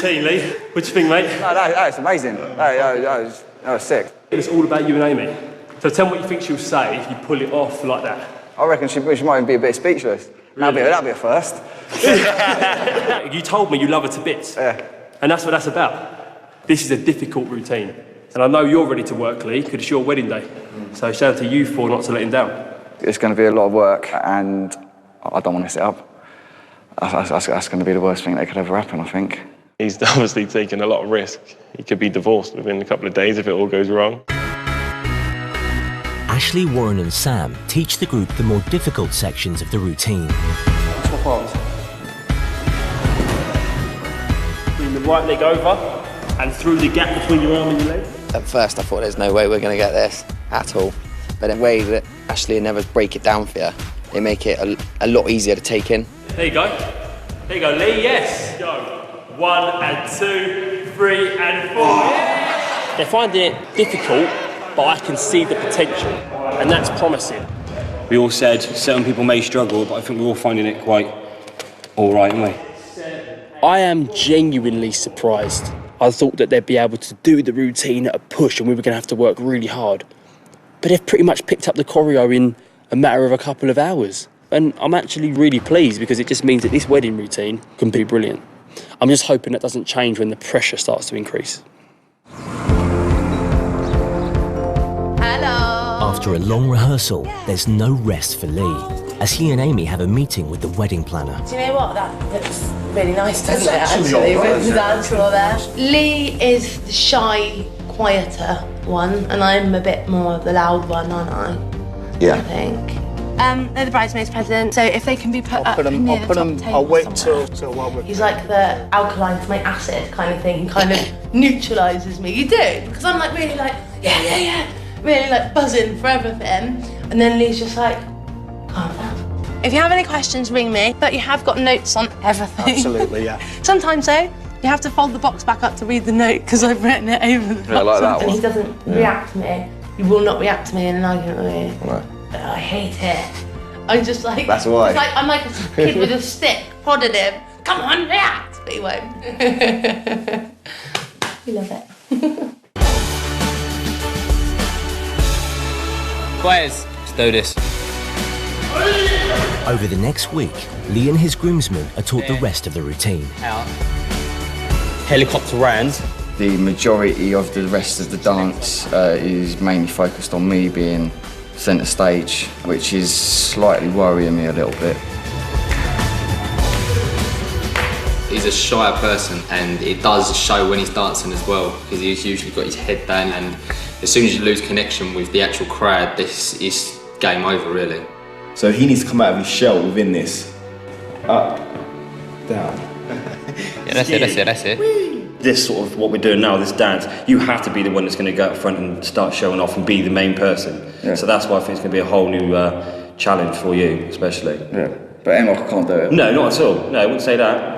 routine, Lee. What do you think, mate? No, that's amazing. That was sick. It's all about you and Amy. So tell me what you think she'll say if you pull it off like that. I reckon she might even be a bit speechless. Really? That'll be a first. You told me you love her to bits. Yeah. And that's what that's about. This is a difficult routine. And I know you're ready to work, Lee, because it's your wedding day. So shout out to you for not to let him down. It's going to be a lot of work, and I don't want to sit up. That's going to be the worst thing that could ever happen, I think. He's obviously taken a lot of risk. He could be divorced within a couple of days if it all goes wrong. Ashley, Warren and Sam teach the group the more difficult sections of the routine. Swap arms. Bring the right leg over and through the gap between your arm and your leg. At first I thought there's no way we're going to get this at all. But the way that Ashley and Never break it down for you, they make it a lot easier to take in. There you go. There you go, Lee, yes. Go. 1 and 2, 3 and 4. Yeah. They're finding it difficult, but I can see the potential, and that's promising. We all said certain people may struggle, but I think we're all finding it quite all right, aren't we? I am genuinely surprised. I thought that they'd be able to do the routine at a push and we were going to have to work really hard. But they've pretty much picked up the choreo in a matter of a couple of hours. And I'm actually really pleased because it just means that this wedding routine can be brilliant. I'm just hoping that doesn't change when the pressure starts to increase. After a long rehearsal, there's no rest for Lee, as he and Amy have a meeting with the wedding planner. Do you know what? That looks really nice, doesn't it, actually, with the dance floor there. Lee is the shy, quieter one, and I'm a bit more of the loud one, aren't I? Yeah. I think. They're the bridesmaids present, so if they can be put up near the top table I'll wait somewhere. till while we're... He's like the alkaline to my acid kind of thing. He kind of neutralises me. You do, because I'm like really like, yeah. Really like buzzing for everything. And then Lee's just like, calm down. If you have any questions, ring me. But you have got notes on everything. Absolutely, yeah. Sometimes though, you have to fold the box back up to read the note because I've written it over the box. Yeah, like that and one. he doesn't react to me. He will not react to me in an argument with me. No. I hate it. I'm just like, That's why. It's like I'm like a kid with a stick, prodding him. Come on, react, but he won't. We love it. Boys, let's do this. Over the next week, Lee and his groomsmen are taught the rest of the routine. Out. Helicopter rounds. The majority of the rest of the dance is mainly focused on me being centre stage, which is slightly worrying me a little bit. He's a shy person, and it does show when he's dancing as well, because he's usually got his head down, and as soon as you lose connection with the actual crowd, this is game over, really. So he needs to come out of his shell within this. Up, down. Yeah, that's it. This sort of what we're doing now, this dance, you have to be the one that's going to go up front and start showing off and be the main person. Yeah. So that's why I think it's going to be a whole new challenge for you, especially. Yeah, but Emma can't do it. No, not at all. No, I wouldn't say that.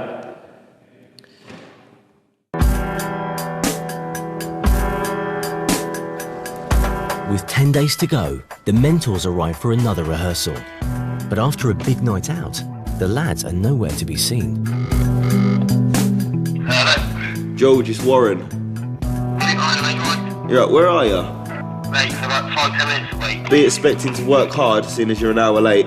With 10 days to go, the mentors arrive for another rehearsal. But after a big night out, the lads are nowhere to be seen. George, it's Warren. Yeah, where are you? Mate, for about 5-10 minutes away. Be expecting to work hard, seeing as you're an hour late.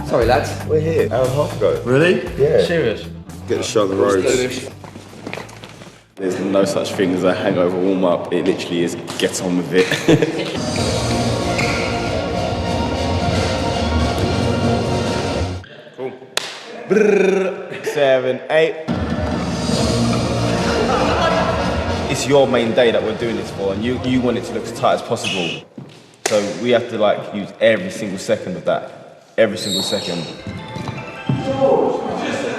Sorry, lads. We're here. Hour and a half ago. Really? Yeah. Serious? Get the show on the roads. There's no such thing as a hangover warm-up. It literally is get on with it. Cool. 7, 8. It's your main day that we're doing this for, and you want it to look as tight as possible. So we have to like use every single second of that. Every single second.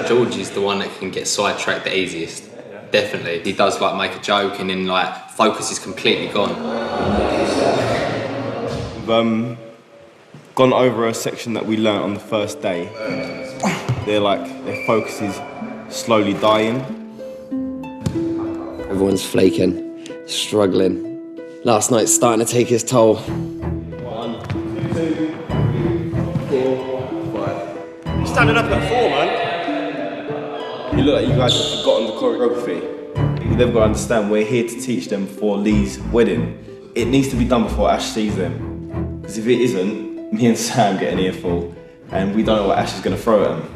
George is the one that can get sidetracked the easiest. Definitely. He does like make a joke and then like focus is completely gone. We've gone over a section that we learnt on the first day. Their focus is slowly dying. Everyone's flaking, struggling. Last night's starting to take its toll. 1, 2, 3, 4, 5. You're standing up at 4, man. You look like you guys have forgotten the choreography. They've got to understand we're here to teach them for Lee's wedding. It needs to be done before Ash sees them. Because if it isn't, me and Sam get an earful and we don't know what Ash is going to throw at them.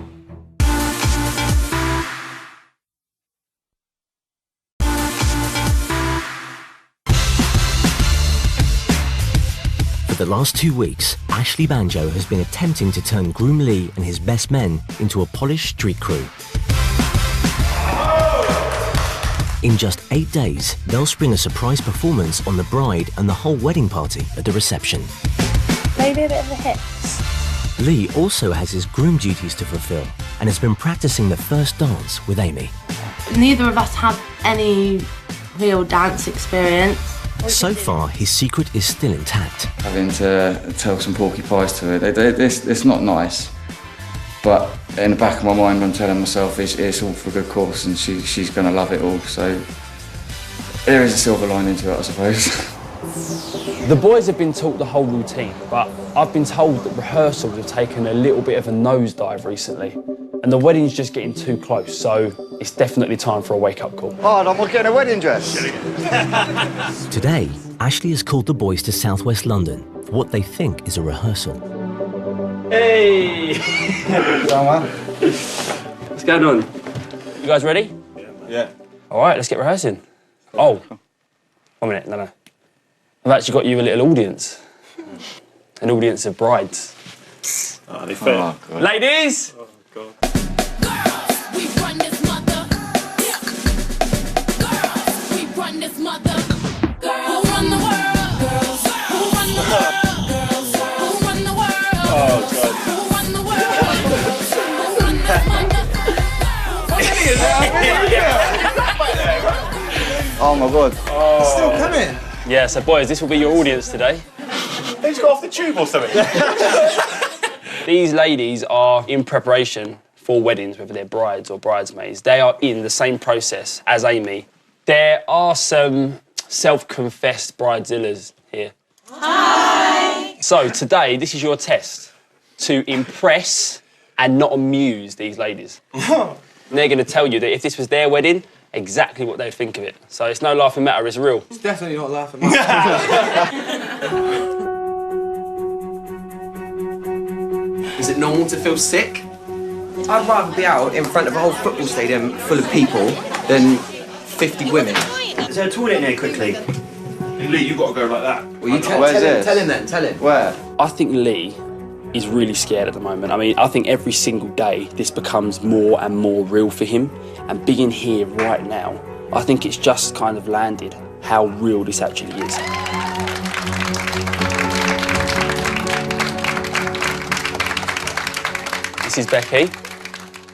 For the last 2 weeks, Ashley Banjo has been attempting to turn Groom Lee and his best men into a polished street crew. In just 8 days, they'll spring a surprise performance on the bride and the whole wedding party at the reception. Maybe a bit of the hips. Lee also has his groom duties to fulfill and has been practicing the first dance with Amy. Neither of us have any real dance experience. So far, his secret is still intact. Having to tell some porcupines to her, it's not nice. But in the back of my mind, I'm telling myself it's all for a good cause and she's going to love it all. So there is a silver lining to it, I suppose. The boys have been taught the whole routine, but I've been told that rehearsals have taken a little bit of a nosedive recently. And the wedding's just getting too close, so it's definitely time for a wake-up call. Oh, I'm not getting a wedding dress. Today, Ashley has called the boys to southwest London for what they think is a rehearsal. Hey! What's going on? You guys ready? Yeah. All right, let's get rehearsing. Oh, 1 minute, no. I've actually got you a little audience. An audience of brides. Oh, they fit. Oh, Ladies! Oh, God. Oh my God. It's still coming. Yeah, so boys, this will be your audience today. They just got off the tube or something. These ladies are in preparation for weddings, whether they're brides or bridesmaids. They are in the same process as Amy. There are some self-confessed bridezillas here. Hi! So today, this is your test to impress and not amuse these ladies. They're going to tell you that if this was their wedding, exactly what they'd think of it. So it's no laughing matter, it's real. It's definitely not laughing matter. Is it normal to feel sick? I'd rather be out in front of a whole football stadium full of people than 50 women. Is there a toilet in here quickly? Lee, you got to go like that. Well, you tell him then, tell him. Where? I think Lee is really scared at the moment. I mean, I think every single day this becomes more and more real for him. And being here right now, I think it's just kind of landed how real this actually is. This is Becky,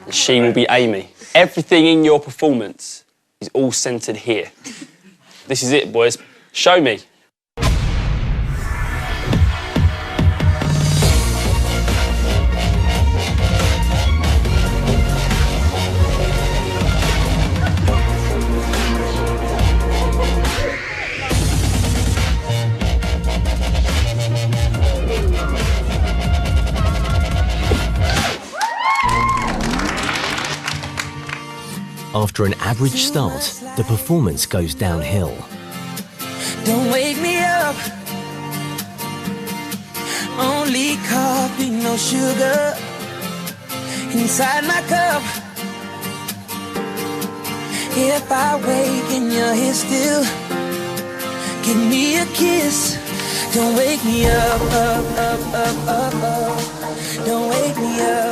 and she will be Amy. Everything in your performance is all centred here. This is it, boys. Show me. After an average start, the performance goes downhill. Don't wake me up. Only coffee, no sugar inside my cup. If I wake and you're here still, give me a kiss. Don't wake me up, up, up, up, up, up. Don't wake me up.